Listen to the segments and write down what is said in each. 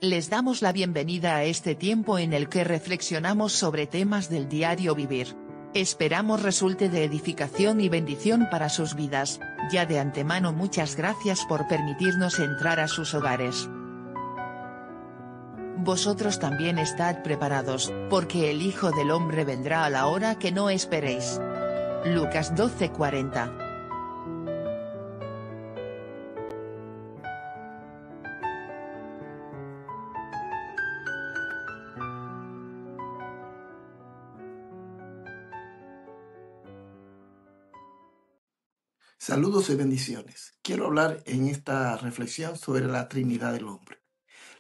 Les damos la bienvenida a este tiempo en el que reflexionamos sobre temas del diario vivir. Esperamos resulte de edificación y bendición para sus vidas. Ya de antemano muchas gracias por permitirnos entrar a sus hogares. Vosotros también estad preparados, porque el Hijo del Hombre vendrá a la hora que no esperéis. Lucas 12:40. Saludos y bendiciones. Quiero hablar en esta reflexión sobre la Trinidad del hombre.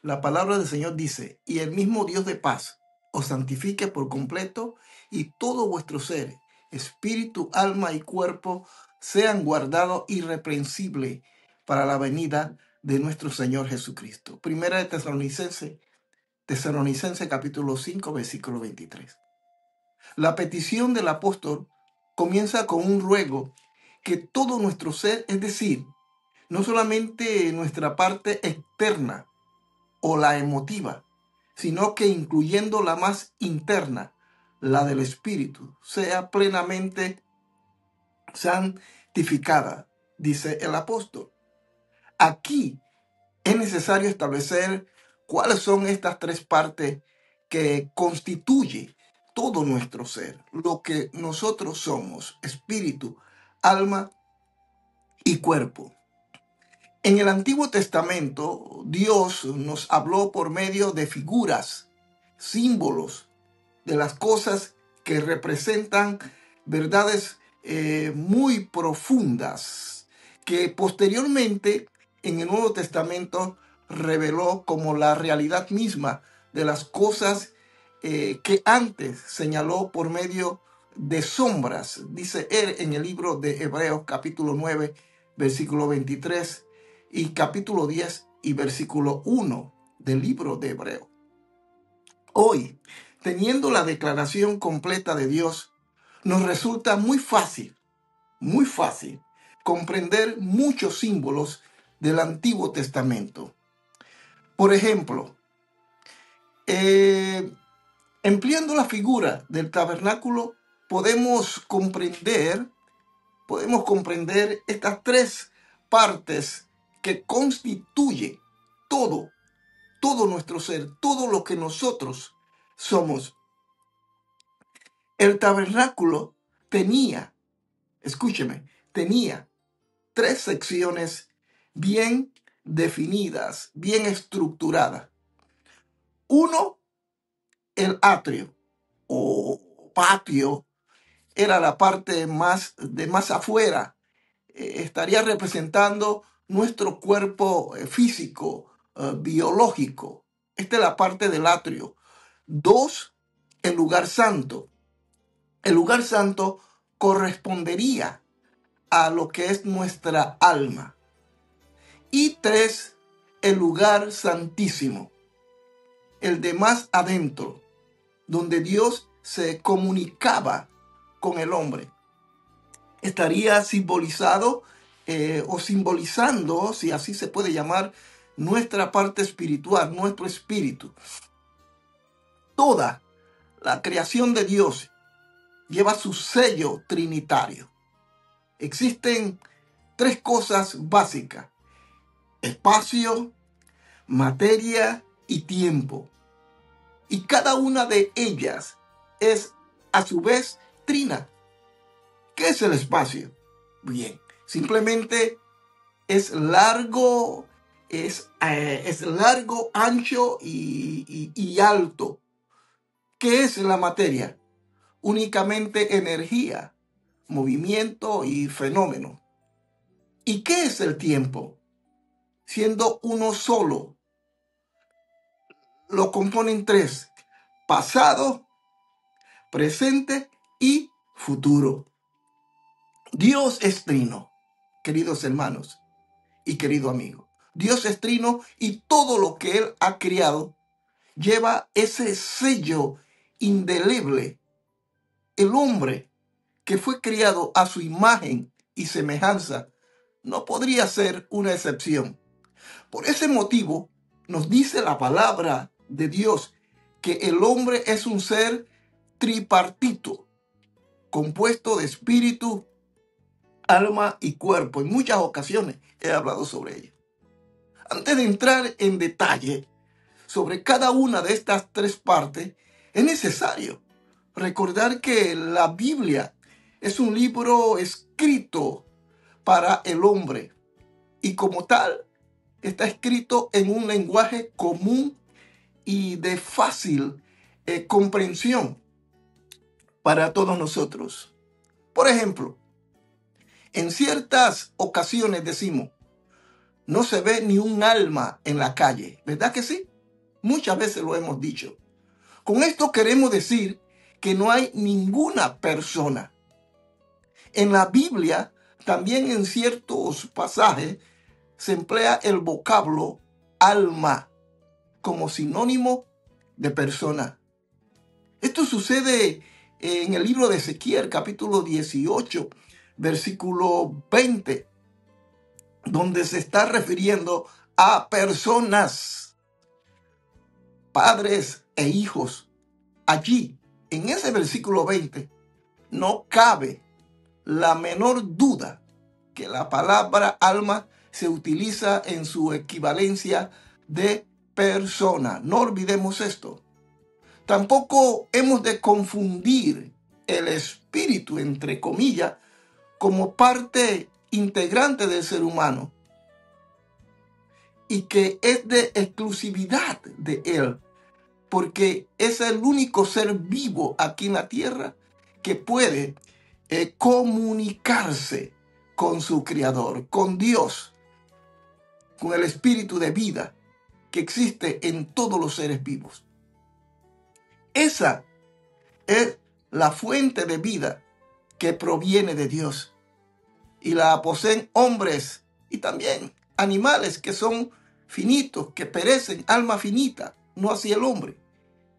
La palabra del Señor dice, y el mismo Dios de paz os santifique por completo y todo vuestro ser, espíritu, alma y cuerpo, sean guardados irreprensibles para la venida de nuestro Señor Jesucristo. Primera de Tesalonicenses capítulo 5, versículo 23. La petición del apóstol comienza con un ruego que todo nuestro ser, es decir, no solamente nuestra parte externa o la emotiva, sino que incluyendo la más interna, la del espíritu, sea plenamente santificada, dice el apóstol. Aquí es necesario establecer cuáles son estas tres partes que constituyen todo nuestro ser, lo que nosotros somos, espíritu, alma y cuerpo. En el Antiguo Testamento, Dios nos habló por medio de figuras, símbolos de las cosas que representan verdades muy profundas, que posteriormente en el Nuevo Testamento reveló como la realidad misma de las cosas que antes señaló por medio de sombras. Dice él en el libro de Hebreos capítulo 9, versículo 23 y capítulo 10 y versículo 1 del libro de Hebreos. Hoy, teniendo la declaración completa de Dios, nos resulta muy fácil comprender muchos símbolos del Antiguo Testamento. Por ejemplo, empleando la figura del tabernáculo, podemos comprender estas tres partes que constituyen todo nuestro ser, todo lo que nosotros somos. El tabernáculo tenía tres secciones bien definidas, bien estructuradas. Uno, el atrio o patio, era la parte más afuera. Estaría representando nuestro cuerpo físico, biológico. Esta es la parte del atrio. Dos, el lugar santo. El lugar santo correspondería a lo que es nuestra alma. Y tres, el lugar santísimo, el de más adentro, donde Dios se comunicaba con el hombre. Estaría simbolizado o simbolizando, si así se puede llamar, nuestra parte espiritual, nuestro espíritu. Toda la creación de Dios lleva su sello trinitario. Existen tres cosas básicas: espacio, materia y tiempo. Y cada una de ellas es a su vez trina. ¿Qué es el espacio? Bien, simplemente es largo, ancho y alto. ¿Qué es la materia? Únicamente energía, movimiento y fenómeno. ¿Y qué es el tiempo? Siendo uno solo, lo componen tres: pasado, presente y futuro. Dios es trino, queridos hermanos y querido amigo. Dios es trino y todo lo que Él ha creado lleva ese sello indeleble. El hombre que fue criado a su imagen y semejanza no podría ser una excepción. Por ese motivo, nos dice la palabra de Dios que el hombre es un ser tripartito, compuesto de espíritu, alma y cuerpo. En muchas ocasiones he hablado sobre ello. Antes de entrar en detalle sobre cada una de estas tres partes, es necesario recordar que la Biblia es un libro escrito para el hombre y como tal está escrito en un lenguaje común y de fácil comprensión para todos nosotros. Por ejemplo, en ciertas ocasiones decimos, no se ve ni un alma en la calle, ¿verdad que sí? Muchas veces lo hemos dicho. Con esto queremos decir que no hay ninguna persona. En la Biblia, también en ciertos pasajes, se emplea el vocablo alma como sinónimo de persona. Esto sucede en el libro de Ezequiel, capítulo 18, versículo 20, donde se está refiriendo a personas, padres e hijos. Allí, en ese versículo 20, no cabe la menor duda que la palabra alma se utiliza en su equivalencia de persona. No olvidemos esto. Tampoco hemos de confundir el espíritu, entre comillas, como parte integrante del ser humano y que es de exclusividad de él, porque es el único ser vivo aquí en la tierra que puede comunicarse con su Creador, con Dios, con el espíritu de vida que existe en todos los seres vivos. Esa es la fuente de vida que proviene de Dios y la poseen hombres y también animales que son finitos, que perecen, alma finita, no así el hombre.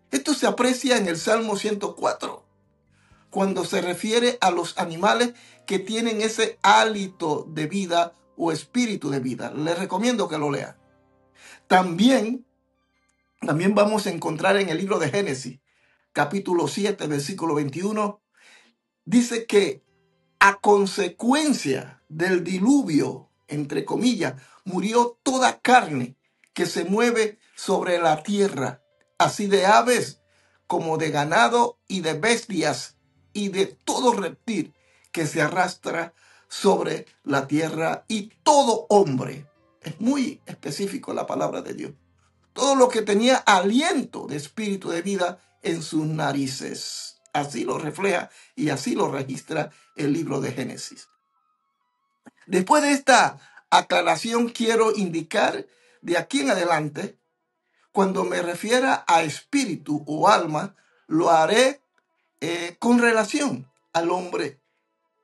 Esto se aprecia en el Salmo 104, cuando se refiere a los animales que tienen ese hálito de vida o espíritu de vida. Les recomiendo que lo lean. También vamos a encontrar en el libro de Génesis, capítulo 7, versículo 21, dice que a consecuencia del diluvio, entre comillas, murió toda carne que se mueve sobre la tierra, así de aves como de ganado y de bestias y de todo reptil que se arrastra sobre la tierra y todo hombre. Es muy específico la palabra de Dios. Todo lo que tenía aliento de espíritu de vida en sus narices. Así lo refleja y así lo registra el libro de Génesis. Después de esta aclaración, quiero indicar de aquí en adelante, cuando me refiera a espíritu o alma, lo haré con relación al hombre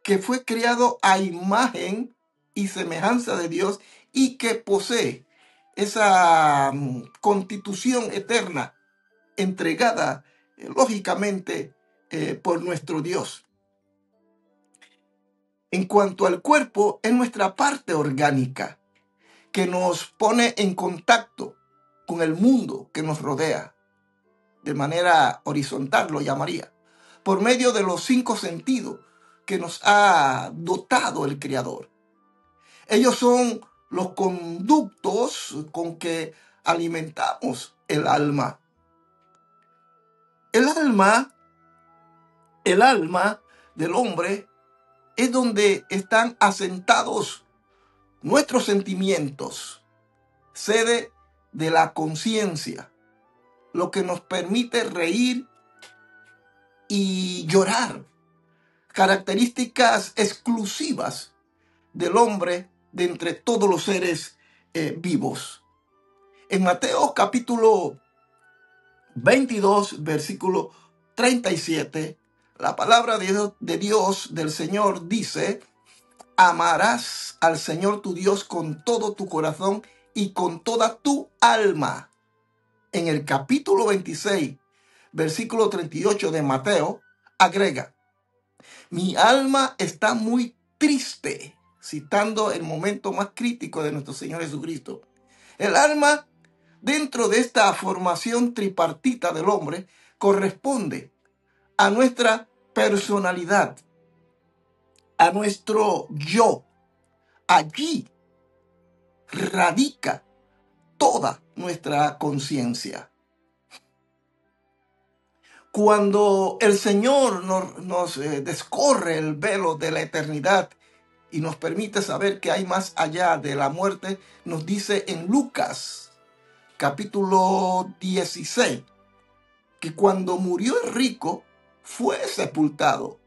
que fue creado a imagen y semejanza de Dios y que posee esa constitución eterna entregada lógicamente por nuestro Dios. En cuanto al cuerpo, es nuestra parte orgánica que nos pone en contacto con el mundo que nos rodea, de manera horizontal lo llamaría, por medio de los 5 sentidos que nos ha dotado el Creador. Ellos son los conductos con que alimentamos el alma. El alma del hombre es donde están asentados nuestros sentimientos, sede de la conciencia, lo que nos permite reír y llorar, características exclusivas del hombre de entre todos los seres vivos. En Mateo capítulo 22, versículo 37, la palabra de Dios del Señor dice: amarás al Señor tu Dios con todo tu corazón y con toda tu alma. En el capítulo 26, versículo 38 de Mateo, agrega: mi alma está muy triste, citando el momento más crítico de nuestro Señor Jesucristo. El alma dentro de esta formación tripartita del hombre corresponde a nuestra personalidad, a nuestro yo. Allí radica toda nuestra conciencia. Cuando el Señor nos descorre el velo de la eternidad y nos permite saber que hay más allá de la muerte, nos dice en Lucas capítulo 16 que cuando murió el rico fue sepultado,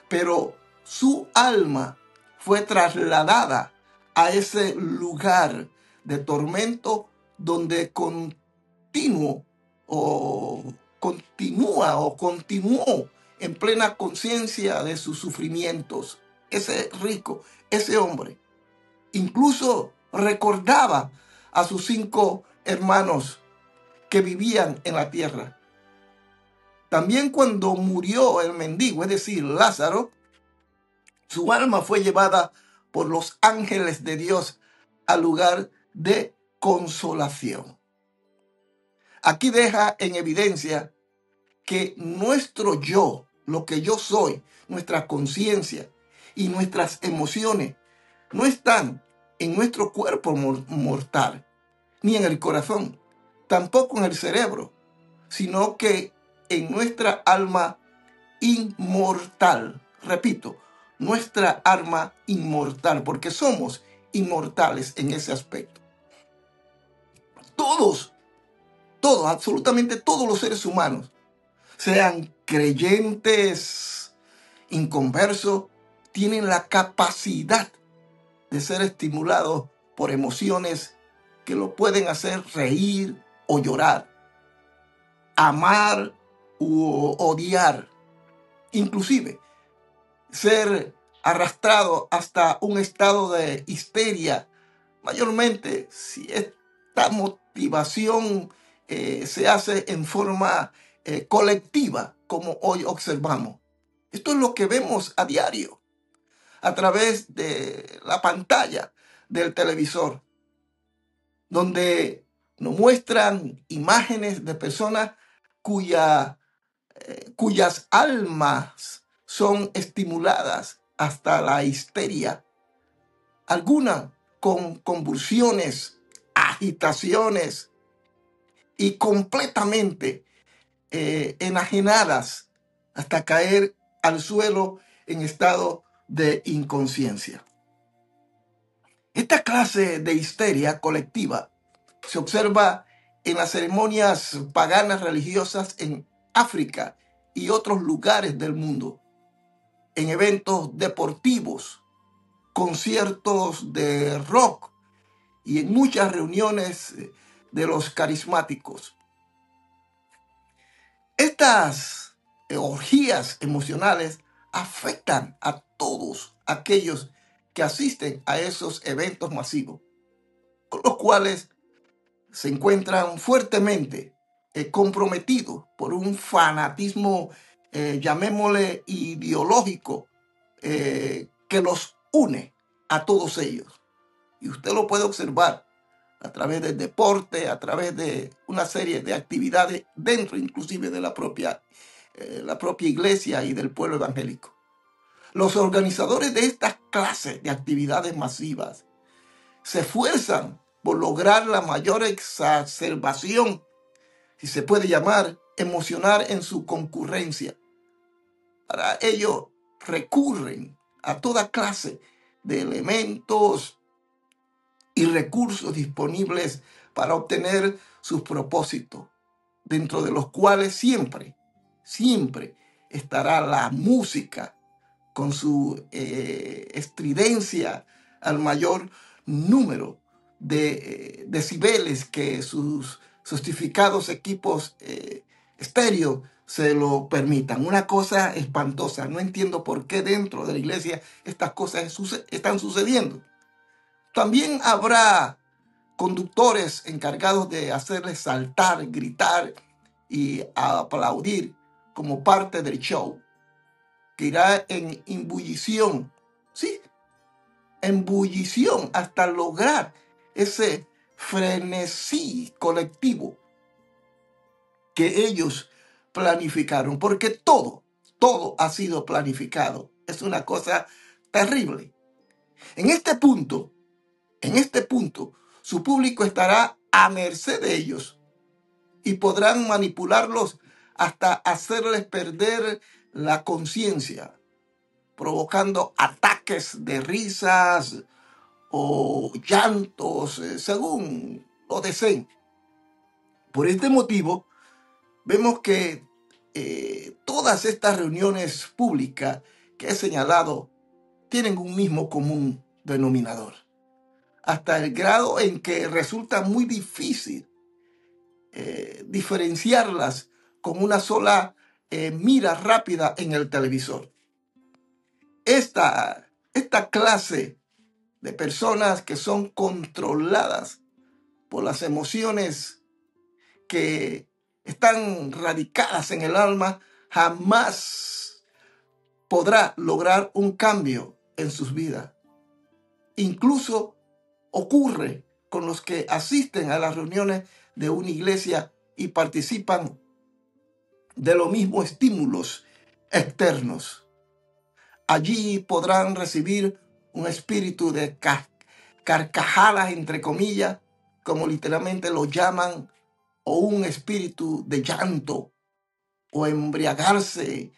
pero su alma fue trasladada a ese lugar de tormento donde continuó en plena conciencia de sus sufrimientos. Ese rico, ese hombre, incluso recordaba a sus 5 hermanos que vivían en la tierra. También cuando murió el mendigo, es decir, Lázaro, su alma fue llevada por los ángeles de Dios al lugar de consolación. Aquí deja en evidencia que nuestro yo, lo que yo soy, nuestra conciencia y nuestras emociones no están en nuestro cuerpo mortal, ni en el corazón, tampoco en el cerebro, sino que en nuestra alma inmortal. Repito, nuestra alma inmortal, porque somos inmortales en ese aspecto. Todos, absolutamente todos los seres humanos, sean creyentes, inconversos, tienen la capacidad de ser estimulados por emociones que lo pueden hacer reír o llorar, amar u odiar, inclusive ser arrastrado hasta un estado de histeria, mayormente si esta motivación se hace en forma colectiva, como hoy observamos. Esto es lo que vemos a diario a través de la pantalla del televisor, donde nos muestran imágenes de personas cuyas almas son estimuladas hasta la histeria, algunas con convulsiones, agitaciones y completamente enajenadas hasta caer al suelo en estado de inconsciencia. Esta clase de histeria colectiva se observa en las ceremonias paganas religiosas en África y otros lugares del mundo, en eventos deportivos, conciertos de rock y en muchas reuniones de los carismáticos. Estas orgías emocionales afectan a todos aquellos que asisten a esos eventos masivos, con los cuales se encuentran fuertemente comprometidos por un fanatismo, llamémosle ideológico, que los une a todos ellos. Y usted lo puede observar a través del deporte, a través de una serie de actividades dentro inclusive de la propia iglesia y del pueblo evangélico. Los organizadores de estas clases de actividades masivas se esfuerzan por lograr la mayor exacerbación, si se puede llamar, emocional en su concurrencia. Para ello recurren a toda clase de elementos y recursos disponibles para obtener sus propósitos, dentro de los cuales siempre estará la música con su estridencia al mayor número de decibeles que sus sofisticados equipos estéreo se lo permitan. Una cosa espantosa. No entiendo por qué dentro de la iglesia estas cosas están sucediendo. También habrá conductores encargados de hacerles saltar, gritar y aplaudir como parte del show, que irá en ebullición hasta lograr ese frenesí colectivo que ellos planificaron, porque todo ha sido planificado. Es una cosa terrible. En este punto, su público estará a merced de ellos y podrán manipularlos hasta hacerles perder la conciencia, provocando ataques de risas o llantos, según lo deseen. Por este motivo, vemos que todas estas reuniones públicas que he señalado tienen un mismo común denominador, hasta el grado en que resulta muy difícil diferenciarlas con una sola mira rápida en el televisor. Esta clase de personas que son controladas por las emociones que están radicadas en el alma, jamás podrá lograr un cambio en sus vidas. Incluso ocurre con los que asisten a las reuniones de una iglesia y participan de los mismos estímulos externos. Allí podrán recibir un espíritu de carcajadas, entre comillas, como literalmente lo llaman, o un espíritu de llanto, o embriagarse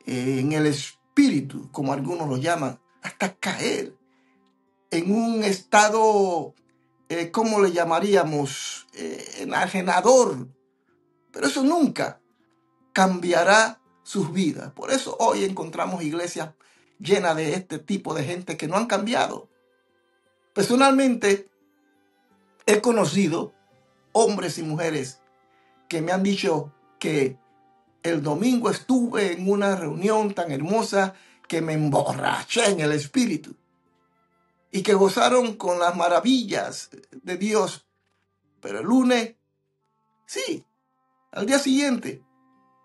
en el espíritu, como algunos lo llaman, hasta caer en un estado, ¿cómo le llamaríamos? Enajenador. Pero eso nunca cambiará sus vidas. Por eso hoy encontramos iglesias llenas de este tipo de gente que no han cambiado. Personalmente, he conocido hombres y mujeres que me han dicho que el domingo estuve en una reunión tan hermosa que me emborraché en el espíritu y que gozaron con las maravillas de Dios. Pero el lunes, sí, al día siguiente,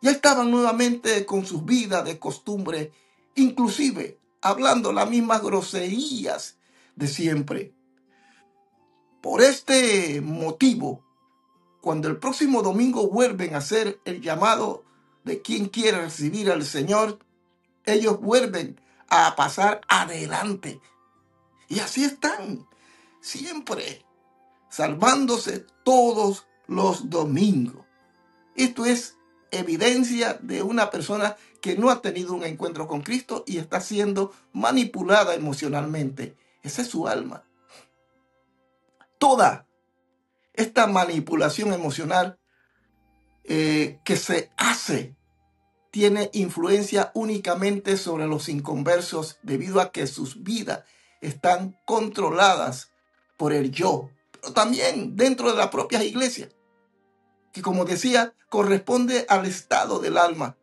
ya estaban nuevamente con sus vidas de costumbre, inclusive hablando las mismas groserías de siempre. Por este motivo, cuando el próximo domingo vuelven a hacer el llamado de quien quiere recibir al Señor, ellos vuelven a pasar adelante. Y así están, siempre, salvándose todos los domingos. Esto es evidencia de una persona que no ha tenido un encuentro con Cristo y está siendo manipulada emocionalmente. Esa es su alma. Toda esta manipulación emocional que se hace tiene influencia únicamente sobre los inconversos debido a que sus vidas están controladas por el yo, pero también dentro de las propias iglesias, que como decía, corresponde al estado del alma,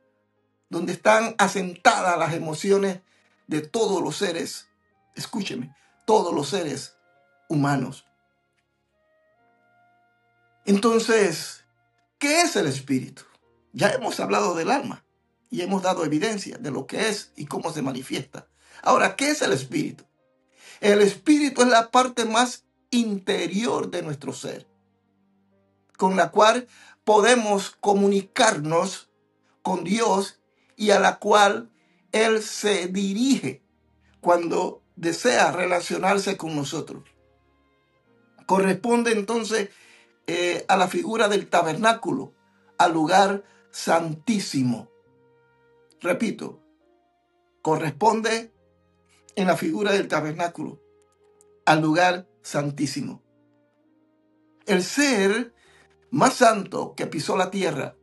donde están asentadas las emociones de todos los seres, escúcheme, todos los seres humanos. Entonces, ¿qué es el espíritu? Ya hemos hablado del alma y hemos dado evidencia de lo que es y cómo se manifiesta. Ahora, ¿qué es el espíritu? El espíritu es la parte más interior de nuestro ser, con la cual podemos comunicarnos con Dios y a la cual Él se dirige cuando desea relacionarse con nosotros. Corresponde entonces a la figura del tabernáculo, al lugar santísimo. Repito, corresponde en la figura del tabernáculo al lugar santísimo. El ser más santo que pisó la tierra,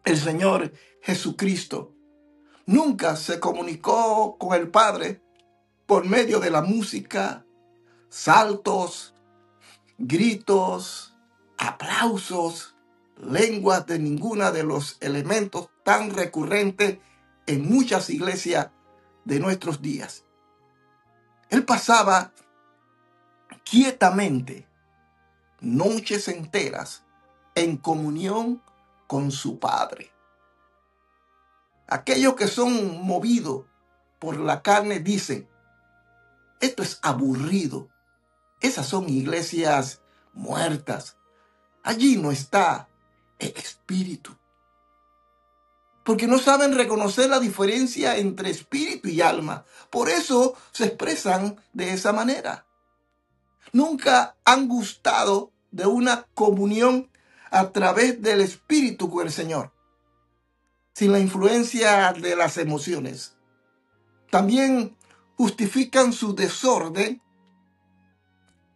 el Señor Jesucristo, nunca se comunicó con el Padre por medio de la música, saltos, gritos, aplausos, lenguas de ninguna de los elementos tan recurrentes en muchas iglesias de nuestros días. Él pasaba quietamente noches enteras en comunión con su Padre. Aquellos que son movidos por la carne dicen, esto es aburrido. Esas son iglesias muertas. Allí no está el espíritu. Porque no saben reconocer la diferencia entre espíritu y alma. Por eso se expresan de esa manera. Nunca han gustado de una comunión a través del espíritu con el Señor, sin la influencia de las emociones. También justifican su desorden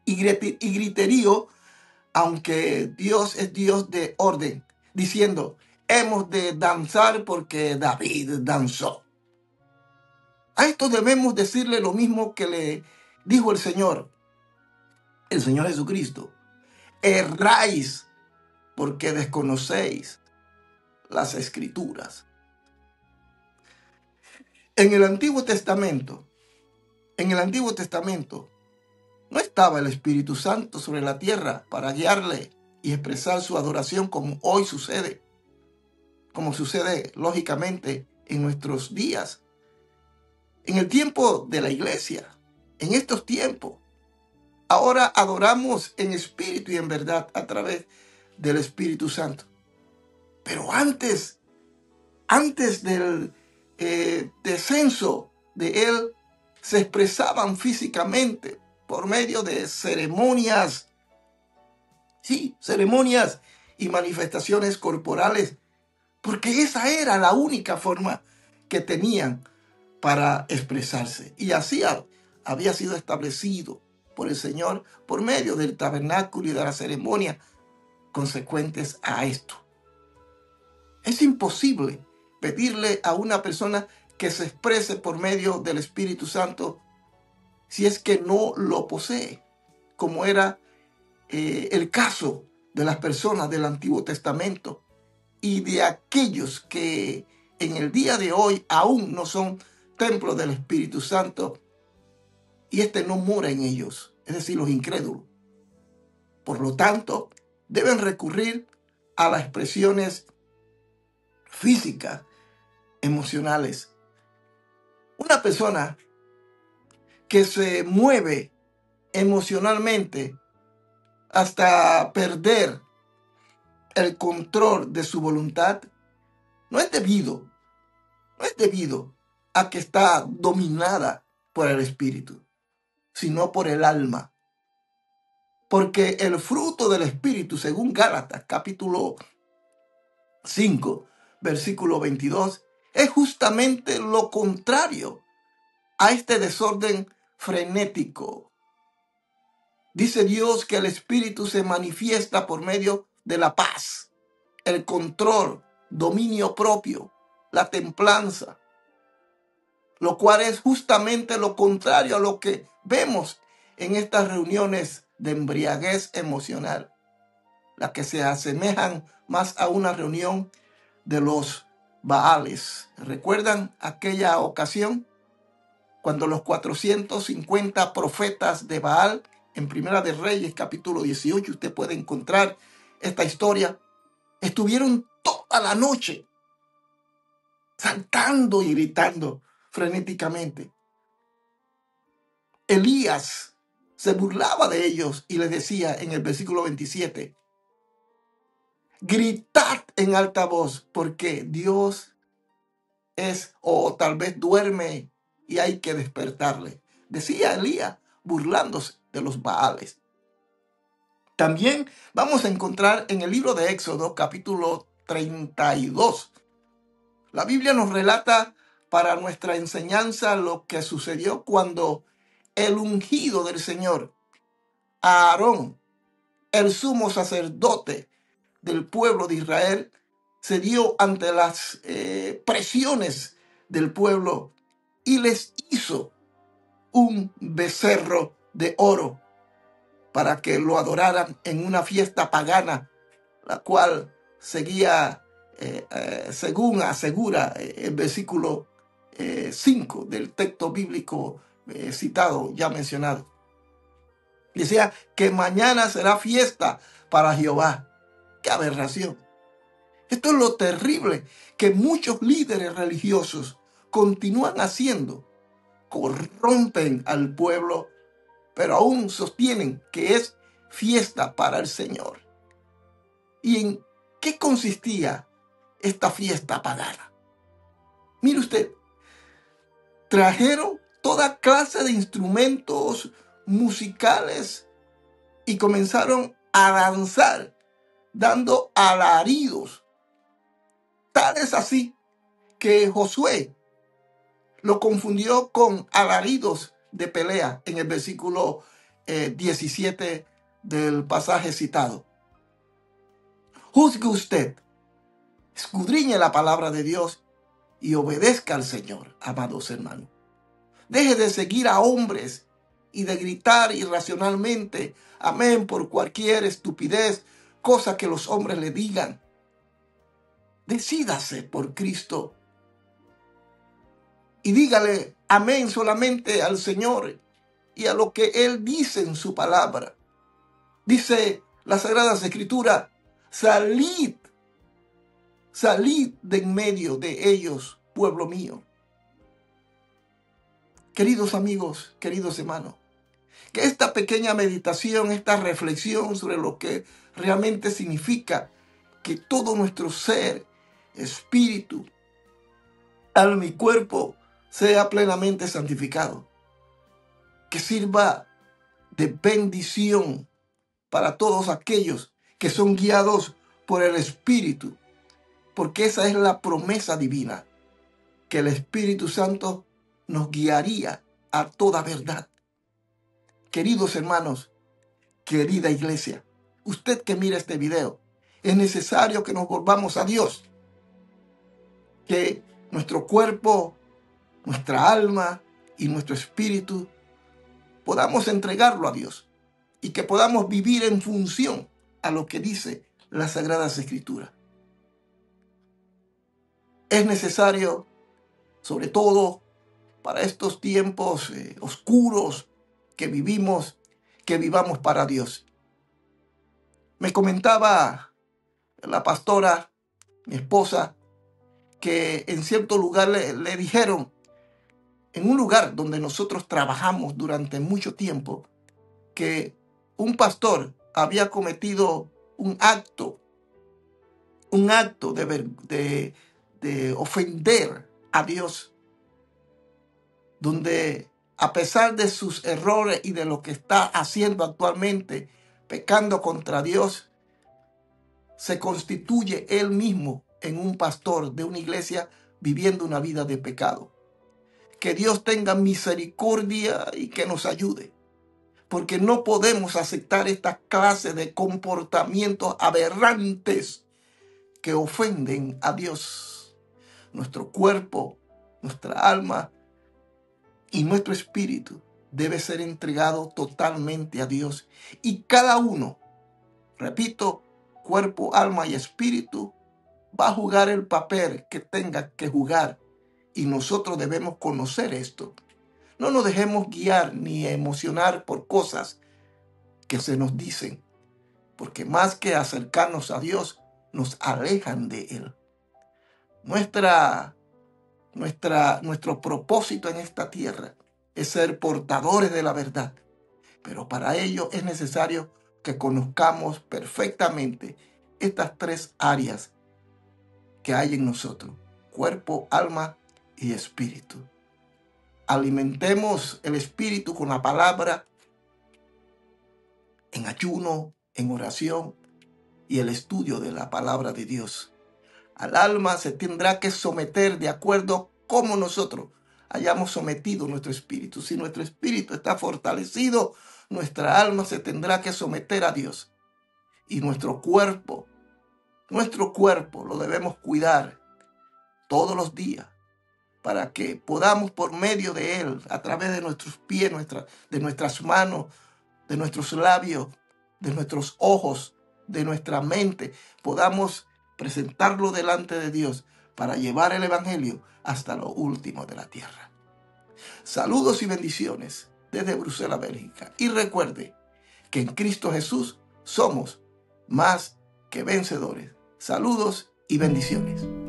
y griterío, aunque Dios es Dios de orden, diciendo, hemos de danzar porque David danzó. A esto debemos decirle lo mismo que le dijo el Señor Jesucristo. Erráis porque desconocéis las Escrituras. En el Antiguo Testamento, no estaba el Espíritu Santo sobre la tierra para guiarle y expresar su adoración como hoy sucede, como sucede lógicamente en nuestros días. En el tiempo de la iglesia, en estos tiempos, ahora adoramos en espíritu y en verdad a través del Espíritu Santo. Pero antes del descenso de él, se expresaban físicamente por medio de ceremonias, ceremonias y manifestaciones corporales, porque esa era la única forma que tenían para expresarse. Y así había sido establecido por el Señor por medio del tabernáculo y de la ceremonia consecuentes a esto. Es imposible pedirle a una persona que se exprese por medio del Espíritu Santo si es que no lo posee, como era el caso de las personas del Antiguo Testamento y de aquellos que en el día de hoy aún no son templo del Espíritu Santo y no mora en ellos, es decir, los incrédulos. Por lo tanto, deben recurrir a las expresiones físicas, emocionales. Una persona que se mueve emocionalmente hasta perder el control de su voluntad no es debido a que está dominada por el espíritu, sino por el alma. Porque el fruto del espíritu, según Gálatas capítulo 5, versículo 22, es justamente lo contrario a este desorden frenético. Dice Dios que el espíritu se manifiesta por medio de la paz, el control, dominio propio, la templanza, lo cual es justamente lo contrario a lo que vemos en estas reuniones de embriaguez emocional, las que se asemejan más a una reunión de los Baales. ¿Recuerdan aquella ocasión cuando los 450 profetas de Baal, en Primera de Reyes capítulo 18, usted puede encontrar esta historia, estuvieron toda la noche saltando y gritando frenéticamente? Elías se burlaba de ellos y les decía en el versículo 27, gritad en alta voz porque Dios es, o tal vez duerme y hay que despertarle. Decía Elías burlándose de los Baales. También vamos a encontrar en el libro de Éxodo capítulo 32. La Biblia nos relata para nuestra enseñanza lo que sucedió cuando el ungido del Señor, Aarón, el sumo sacerdote del pueblo de Israel, se dio ante las presiones del pueblo y les hizo un becerro de oro para que lo adoraran en una fiesta pagana, la cual seguía, según asegura el versículo 5 del texto bíblico citado, ya mencionado. Decía que mañana será fiesta para Jehová. ¡Qué aberración! Esto es lo terrible que muchos líderes religiosos continúan haciendo. Corrompen al pueblo, pero aún sostienen que es fiesta para el Señor. ¿Y en qué consistía esta fiesta pagana? Mire usted, trajeron toda clase de instrumentos musicales y comenzaron a danzar, dando alaridos. Tal es así que Josué lo confundió con alaridos de pelea en el versículo 17 del pasaje citado. Juzgue usted, escudriñe la palabra de Dios y obedezca al Señor, amados hermanos. Deje de seguir a hombres y de gritar irracionalmente amén por cualquier estupidez, cosa que los hombres le digan. Decídase por Cristo y dígale amén solamente al Señor y a lo que Él dice en su palabra. Dice la Sagrada Escritura, salid de en medio de ellos, pueblo mío. Queridos amigos, queridos hermanos, que esta pequeña meditación, esta reflexión sobre lo que realmente significa que todo nuestro ser, espíritu, alma y cuerpo sea plenamente santificado, que sirva de bendición para todos aquellos que son guiados por el Espíritu, porque esa es la promesa divina, que el Espíritu Santo nos guiaría a toda verdad. Queridos hermanos, querida iglesia, usted que mira este video, es necesario que nos volvamos a Dios, que nuestro cuerpo, nuestra alma y nuestro espíritu podamos entregarlo a Dios y que podamos vivir en función a lo que dice las Sagradas Escrituras. Es necesario, sobre todo para estos tiempos oscuros que vivimos, que vivamos para Dios. Me comentaba la pastora, mi esposa, que en cierto lugar le dijeron, en un lugar donde nosotros trabajamos durante mucho tiempo, que un pastor había cometido un acto de ofender a Dios, donde a pesar de sus errores y de lo que está haciendo actualmente, pecando contra Dios, se constituye él mismo en un pastor de una iglesia viviendo una vida de pecado. Que Dios tenga misericordia y que nos ayude, porque no podemos aceptar esta clase de comportamientos aberrantes que ofenden a Dios. Nuestro cuerpo, nuestra alma y nuestro espíritu debe ser entregado totalmente a Dios. Y cada uno, repito, cuerpo, alma y espíritu, va a jugar el papel que tenga que jugar. Y nosotros debemos conocer esto. No nos dejemos guiar ni emocionar por cosas que se nos dicen, porque más que acercarnos a Dios, nos alejan de Él. Nuestro propósito en esta tierra es ser portadores de la verdad, pero para ello es necesario que conozcamos perfectamente estas tres áreas que hay en nosotros: cuerpo, alma y espíritu. Alimentemos el espíritu con la palabra, en ayuno, en oración y el estudio de la palabra de Dios. Al alma se tendrá que someter de acuerdo como nosotros hayamos sometido nuestro espíritu. Si nuestro espíritu está fortalecido, nuestra alma se tendrá que someter a Dios. Y nuestro cuerpo lo debemos cuidar todos los días, para que podamos por medio de Él, a través de nuestros pies, de nuestras manos, de nuestros labios, de nuestros ojos, de nuestra mente, podamos presentarlo delante de Dios para llevar el Evangelio hasta lo último de la tierra. Saludos y bendiciones desde Bruselas, Bélgica. Y recuerde que en Cristo Jesús somos más que vencedores. Saludos y bendiciones.